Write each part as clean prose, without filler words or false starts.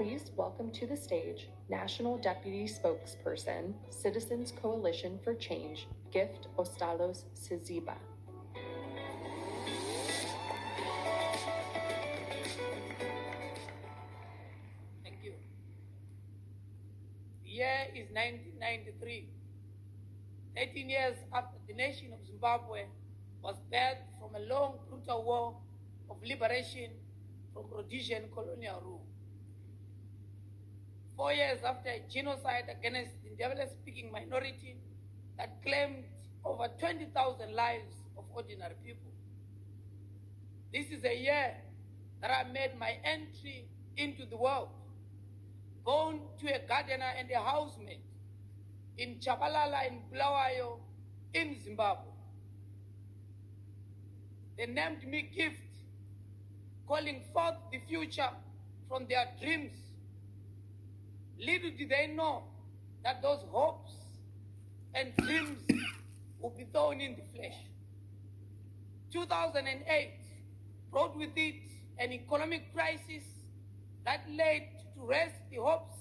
Please welcome to the stage National Deputy Spokesperson, Citizens Coalition for Change, Gift Ostalos Siziva. Thank you. The year is 1993. 13 years after the nation of Zimbabwe was birthed from a long, brutal war of liberation from Rhodesian colonial rule. 4 years after a genocide against the Ndebele-speaking minority that claimed over 20,000 lives of ordinary people. This is a year that I made my entry into the world, born to a gardener and a housemaid in Chabalala in Bulawayo in Zimbabwe. They named me Gift, calling forth the future from their dreams. Little did they know that those hopes and dreams would be thrown in the flesh. 2008 brought with it an economic crisis that laid to rest the hopes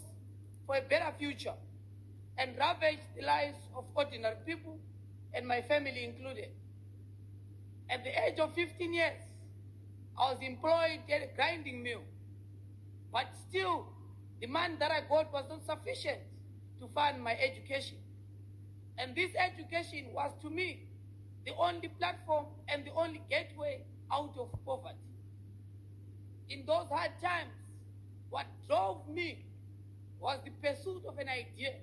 for a better future and ravaged the lives of ordinary people, and my family included. At the age of 15 years, I was employed at a grinding mill, but still, the money that I got was not sufficient to fund my education. And this education was, to me, the only platform and the only gateway out of poverty. In those hard times, what drove me was the pursuit of an idea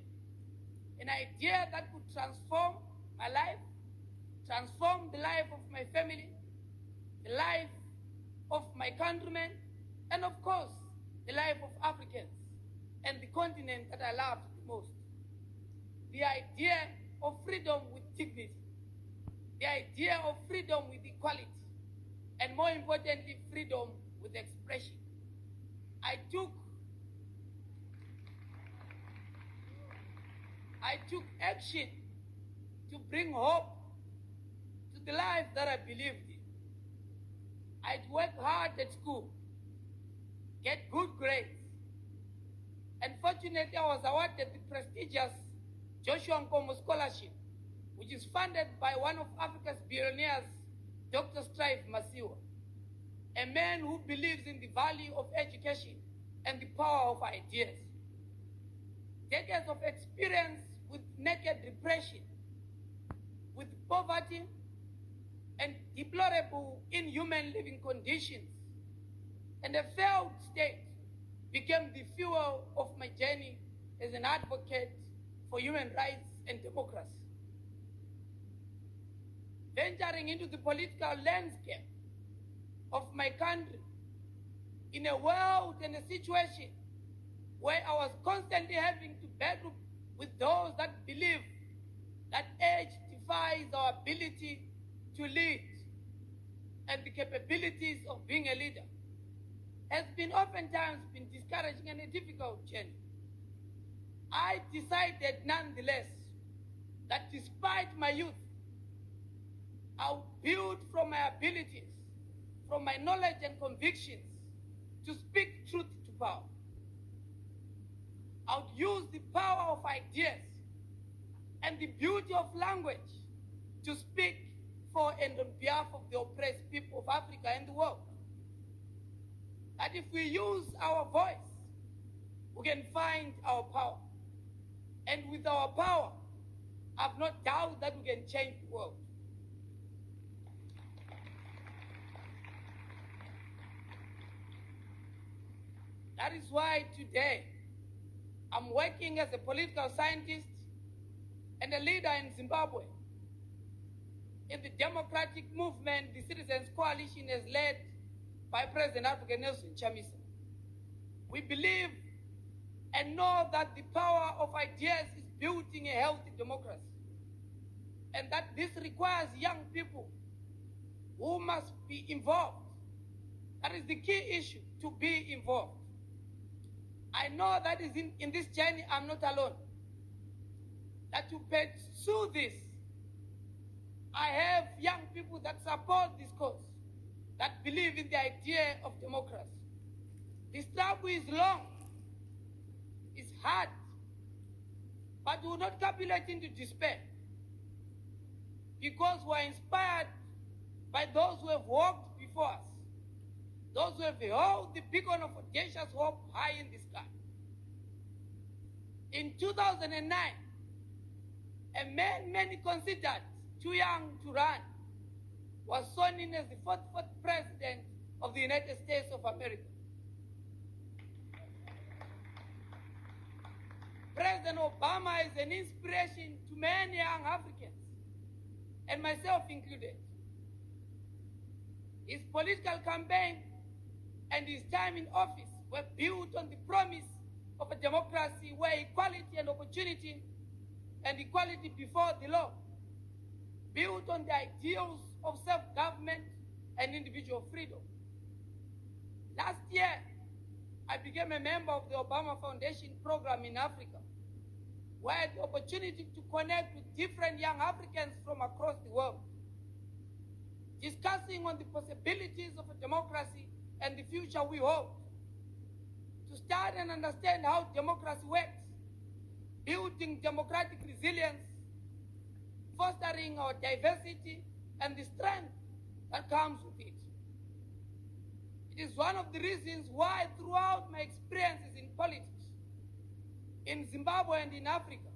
that could transform my life, transform the life of my family, the life of my countrymen, and of course, the life of Africans and the continent that I loved the most. The idea of freedom with dignity, the idea of freedom with equality, and more importantly, freedom with expression. I took action to bring hope to the life that I believed in. I'd work hard at school, get good grades, and fortunately I was awarded the prestigious Joshua Nkomo Scholarship, which is funded by one of Africa's billionaires, Dr. Strive Masiwa, a man who believes in the value of education and the power of ideas. Decades of experience with naked repression, with poverty, and deplorable inhuman living conditions, and a failed state became the fuel of my journey as an advocate for human rights and democracy. Venturing into the political landscape of my country in a world and a situation where I was constantly having to battle with those that believe that age defies our ability to lead and the capabilities of being a leader, has been oftentimes been discouraging and a difficult journey. I decided nonetheless that despite my youth, I would build from my abilities, from my knowledge and convictions, to speak truth to power. I would use the power of ideas and the beauty of language to speak for and on behalf of the oppressed people of Africa and the world. That if we use our voice, we can find our power. And with our power, I've no doubt that we can change the world. That is why today I'm working as a political scientist and a leader in Zimbabwe. In the democratic movement, the Citizens Coalition is led by President African Nelson Chamisa. We believe and know that the power of ideas is building a healthy democracy, and that this requires young people who must be involved. That is the key issue, to be involved. I know that is in this journey I'm not alone. That to pursue this, I have young people that support this cause, that believe in the idea of democracy. The struggle is long, hard, but we will not capitulate into despair, because we are inspired by those who have walked before us, those who have held the beacon of audacious hope high in the sky. In 2009, a man many considered too young to run was sworn in as the 44th President of the United States of America. President Obama is an inspiration to many young Africans, and myself included. His political campaign and his time in office were built on the promise of a democracy where equality and opportunity and equality before the law, built on the ideals of self-government and individual freedom. Last year, I became a member of the Obama Foundation program in Africa, where I had the opportunity to connect with different young Africans from across the world, discussing on the possibilities of a democracy and the future we hope, to start and understand how democracy works, building democratic resilience, fostering our diversity and the strength that comes with it. It is one of the reasons why throughout my experiences in politics, in Zimbabwe and in Africa,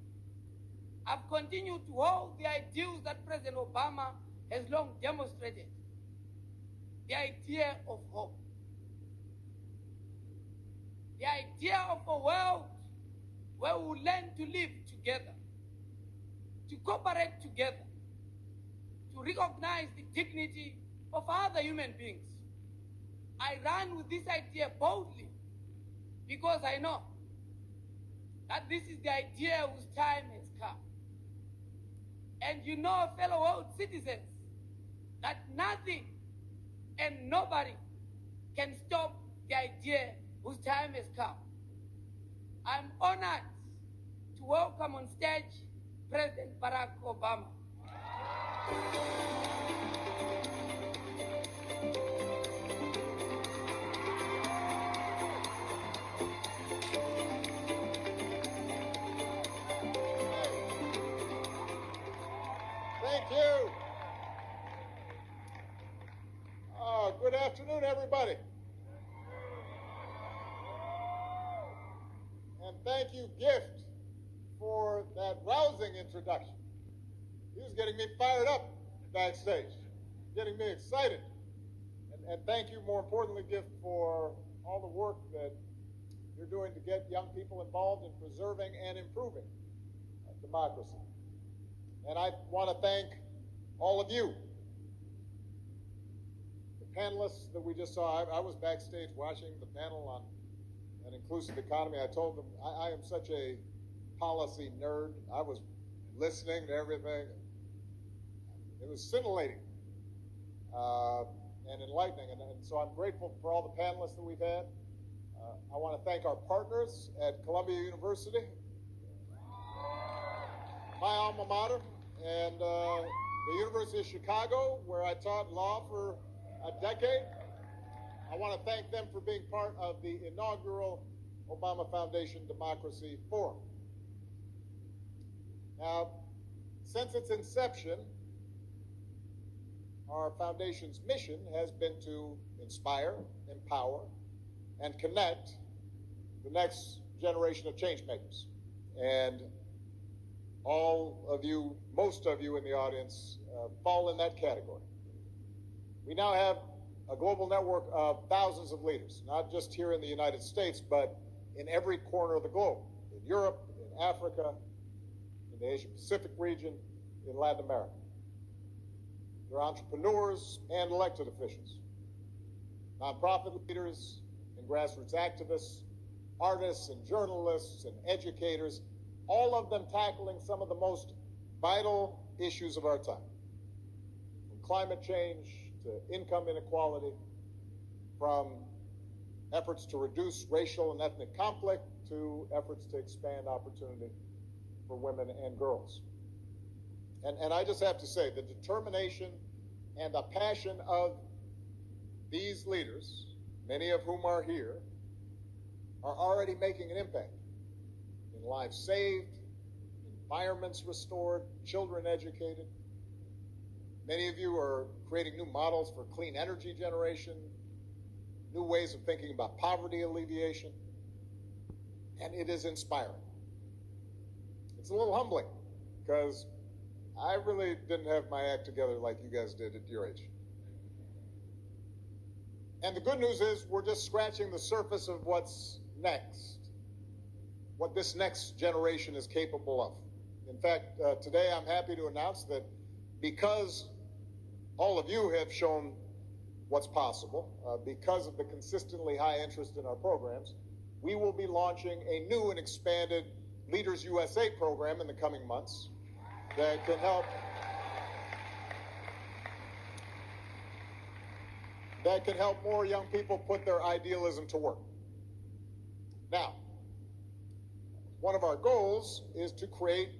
I've continued to hold the ideals that President Obama has long demonstrated, the idea of hope, the idea of a world where we learn to live together, to cooperate together, to recognize the dignity of other human beings. I ran with this idea boldly because I know that this is the idea whose time has come. And you know, fellow world citizens, that nothing and nobody can stop the idea whose time has come. I'm honored to welcome on stage President Barack Obama. Thank you. Good afternoon, everybody. And thank you, Gift, for that rousing introduction. He was getting me fired up backstage, getting me excited. And thank you, more importantly, Gift, for all the work that you're doing to get young people involved in preserving and improving democracy. And I want to thank all of you, the panelists that we just saw. I was backstage watching the panel on an inclusive economy. I told them I am such a policy nerd. I was listening to everything. It was scintillating and enlightening. And so I'm grateful for all the panelists that we've had. I want to thank our partners at Columbia University, my alma mater, and the University of Chicago, where I taught law for a decade. I want to thank them for being part of the inaugural Obama Foundation Democracy Forum. Now, since its inception, our foundation's mission has been to inspire, empower, and connect the next generation of change makers. And all of you, most of you in the audience, fall in that category. We now have a global network of thousands of leaders, not just here in the United States, but in every corner of the globe, in Europe, in Africa, in the Asia-Pacific region, in Latin America. They're entrepreneurs and elected officials, nonprofit leaders and grassroots activists, artists and journalists and educators, all of them tackling some of the most vital issues of our time, from climate change to income inequality, from efforts to reduce racial and ethnic conflict to efforts to expand opportunity for women and girls. And I just have to say, the determination and the passion of these leaders, many of whom are here, are already making an impact. and lives saved, environments restored, children educated. Many of you are creating new models for clean energy generation, new ways of thinking about poverty alleviation, and it is inspiring. It's a little humbling because I really didn't have my act together like you guys did at your age. And the good news is we're just scratching the surface of what's next, what this next generation is capable of. In fact, today I'm happy to announce that because all of you have shown what's possible, because of the consistently high interest in our programs, we will be launching a new and expanded Leaders USA program in the coming months that can help more young people put their idealism to work. Now, one of our goals is to create